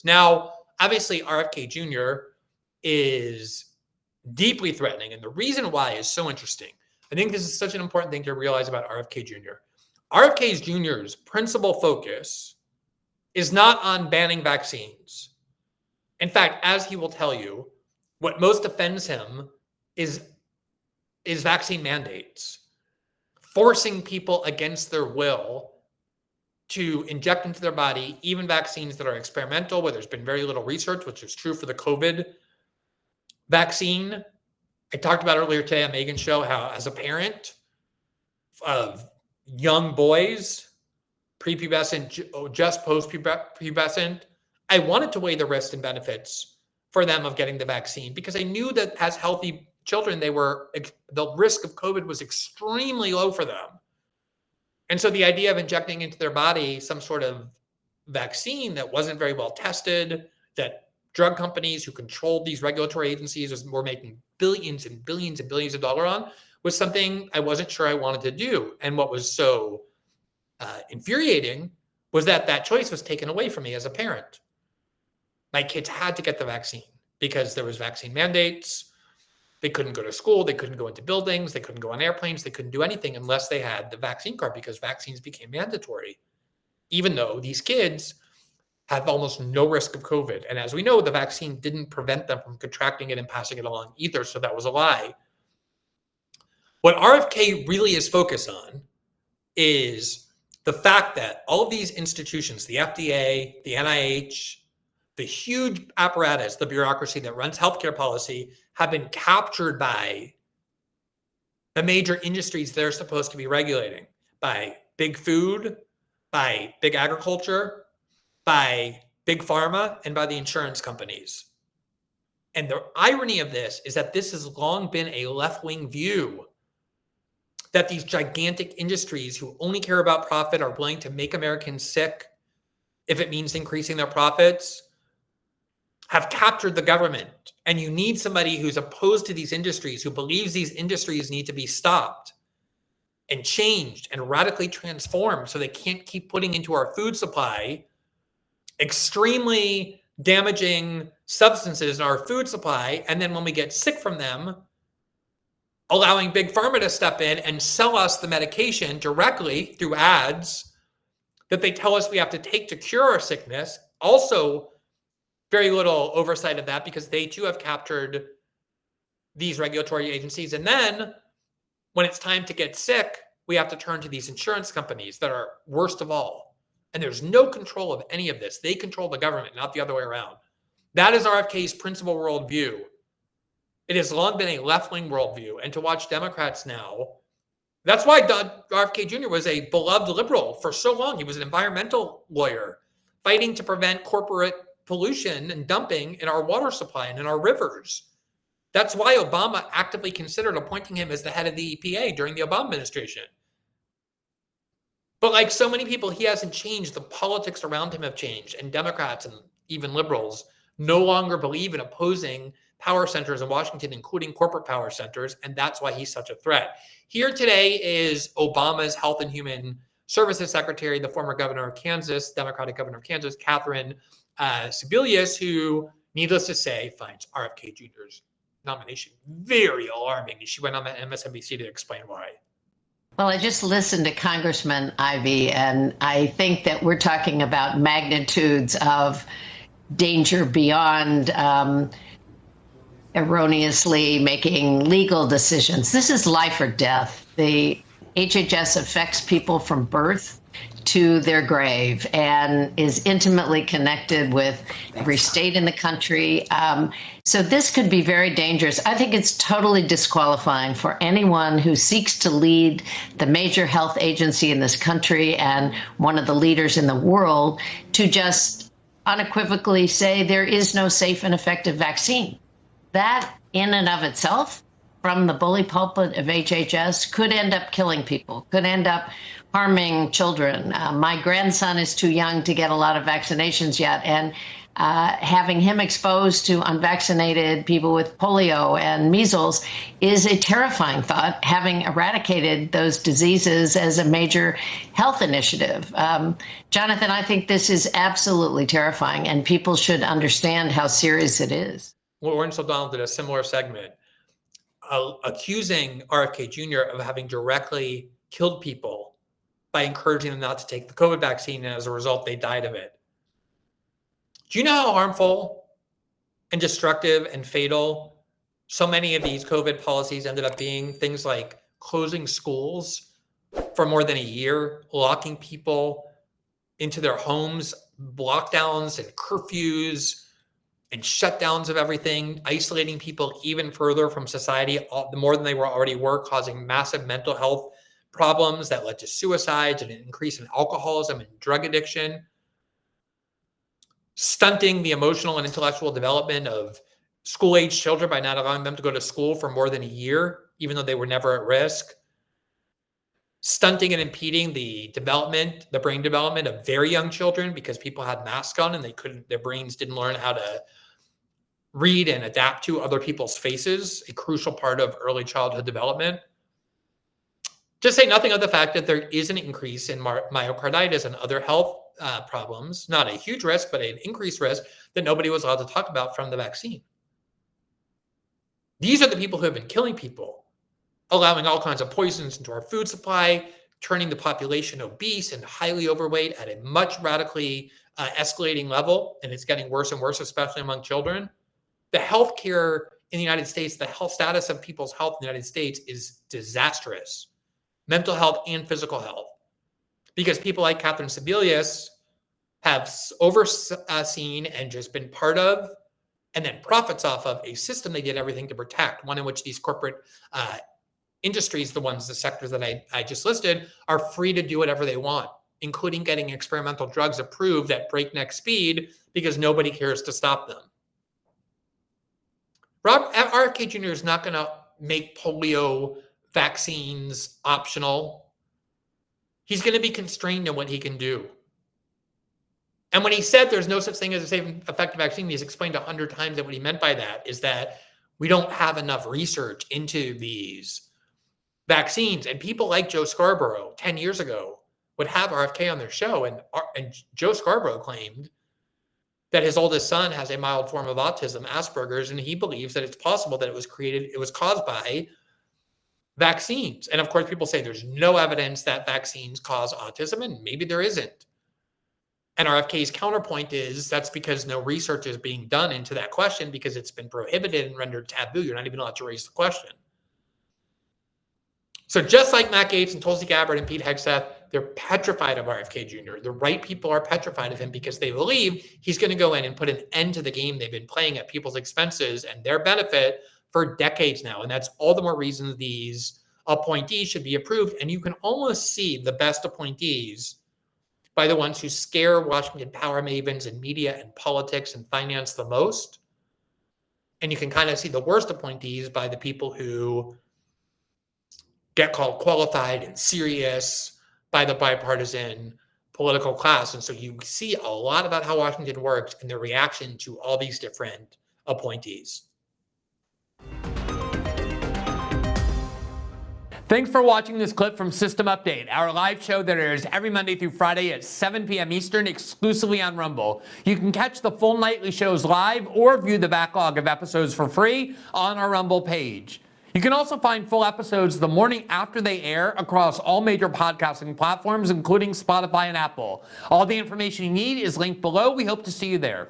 Now, obviously, RFK Jr. is deeply threatening. And the reason why is so interesting. I think this is such an important thing to realize about RFK Jr. RFK Jr.'s principal focus is not on banning vaccines. In fact, as he will tell you, what most offends him is vaccine mandates, forcing people against their will to inject into their body even vaccines that are experimental, where there's been very little research, which is true for the COVID vaccine. I talked about earlier today on Megan's show how, as a parent of young boys, prepubescent, just post-pubescent, I wanted to weigh the risks and benefits for them of getting the vaccine, because I knew that as healthy children, the risk of COVID was extremely low for them. And so the idea of injecting into their body some sort of vaccine that wasn't very well tested, that drug companies who controlled these regulatory agencies were making billions and billions and billions of dollars on, was something I wasn't sure I wanted to do. And what was so infuriating was that choice was taken away from me as a parent. My kids had to get the vaccine because there was vaccine mandates. They couldn't go to school. They couldn't go into buildings. They couldn't go on airplanes. They couldn't do anything unless they had the vaccine card, because vaccines became mandatory, even though these kids have almost no risk of COVID. And as we know, the vaccine didn't prevent them from contracting it and passing it along either. So that was a lie. What RFK really is focused on is the fact that all of these institutions, the FDA, the NIH, the huge apparatus, the bureaucracy that runs healthcare policy, have been captured by the major industries they're supposed to be regulating, by big food, by big agriculture, by big pharma, and by the insurance companies. And the irony of this is that this has long been a left-wing view, that these gigantic industries who only care about profit are willing to make Americans sick if it means increasing their profits, have captured the government. And you need somebody who's opposed to these industries, who believes these industries need to be stopped and changed and radically transformed so they can't keep putting into our food supply extremely damaging substances in our food supply. And then when we get sick from them, allowing big pharma to step in and sell us the medication directly through ads that they tell us we have to take to cure our sickness. Also, very little oversight of that, because they too have captured these regulatory agencies. And then when it's time to get sick, we have to turn to these insurance companies that are worst of all. And there's no control of any of this. They control the government, not the other way around. That is RFK's principal worldview. It has long been a left-wing worldview. And to watch Democrats now, that's why RFK Jr. was a beloved liberal for so long. He was an environmental lawyer fighting to prevent corporate pollution and dumping in our water supply and in our rivers. That's why Obama actively considered appointing him as the head of the EPA during the Obama administration. But like so many people, he hasn't changed. The politics around him have changed. And Democrats and even liberals no longer believe in opposing power centers in Washington, including corporate power centers. And that's why he's such a threat. Here today is Obama's Health and Human Services Secretary, the former governor of Kansas, Democratic governor of Kansas, Catherine Sebelius, who, needless to say, finds RFK Jr.'s nomination very alarming. She went on MSNBC to explain why. Well, I just listened to Congressman Ivey, and I think that we're talking about magnitudes of danger beyond erroneously making legal decisions. This is life or death. The HHS affects people from birth to their grave and is intimately connected with every state in the country. So this could be very dangerous. I think it's totally disqualifying for anyone who seeks to lead the major health agency in this country and one of the leaders in the world to just unequivocally say there is no safe and effective vaccine. That in and of itself, from the bully pulpit of HHS, could end up killing people, could end up harming children. My grandson is too young to get a lot of vaccinations yet, and having him exposed to unvaccinated people with polio and measles is a terrifying thought, having eradicated those diseases as a major health initiative. Jonathan, I think this is absolutely terrifying, and people should understand how serious it is. Lawrence O'Donnell did a similar segment accusing RFK Jr. of having directly killed people by encouraging them not to take the COVID vaccine, and as a result, they died of it. Do you know how harmful and destructive and fatal so many of these COVID policies ended up being? Things like closing schools for more than a year, locking people into their homes, lockdowns and curfews and shutdowns of everything, isolating people even further from society, more than they already were, causing massive mental health problems that led to suicides and an increase in alcoholism and drug addiction, stunting the emotional and intellectual development of school-age children by not allowing them to go to school for more than a year, even though they were never at risk, stunting and impeding the brain development of very young children because people had masks on and their brains didn't learn how to read and adapt to other people's faces, a crucial part of early childhood development. Just say nothing of the fact that there is an increase in myocarditis and other health problems, not a huge risk, but an increased risk that nobody was allowed to talk about from the vaccine. These are the people who have been killing people, allowing all kinds of poisons into our food supply, turning the population obese and highly overweight at a much radically escalating level, and it's getting worse and worse, especially among children. The healthcare in the United States, the health status of people's health in the United States is disastrous. Mental health and physical health. Because people like Catherine Sebelius have overseen and just been part of and then profits off of a system they did everything to protect, one in which these corporate industries, the sectors that I just listed, are free to do whatever they want, including getting experimental drugs approved at breakneck speed because nobody cares to stop them. RFK Jr. is not going to make polio vaccines optional. He's going to be constrained in what he can do. And when he said there's no such thing as a safe and effective vaccine, he's explained 100 times that what he meant by that is that we don't have enough research into these vaccines. And people like Joe Scarborough 10 years ago would have RFK on their show. And Joe Scarborough claimed that his oldest son has a mild form of autism, Asperger's, and he believes that it's possible that it was caused by vaccines. And of course, people say there's no evidence that vaccines cause autism, and maybe there isn't. And RFK's counterpoint is that's because no research is being done into that question because it's been prohibited and rendered taboo. You're not even allowed to raise the question. So just like Matt Gaetz and Tulsi Gabbard and Pete Hegseth, they're petrified of RFK Jr. The right people are petrified of him because they believe he's going to go in and put an end to the game they've been playing at people's expenses and their benefit for decades now. And that's all the more reason these appointees should be approved. And you can almost see the best appointees by the ones who scare Washington power mavens in media and politics and finance the most. And you can kind of see the worst appointees by the people who get called qualified and serious by the bipartisan political class. And so you see a lot about how Washington works and their reaction to all these different appointees. Thanks for watching this clip from System Update, our live show that airs every Monday through Friday at 7 p.m. Eastern, exclusively on Rumble. You can catch the full nightly shows live or view the backlog of episodes for free on our Rumble page. You can also find full episodes the morning after they air across all major podcasting platforms, including Spotify and Apple. All the information you need is linked below. We hope to see you there.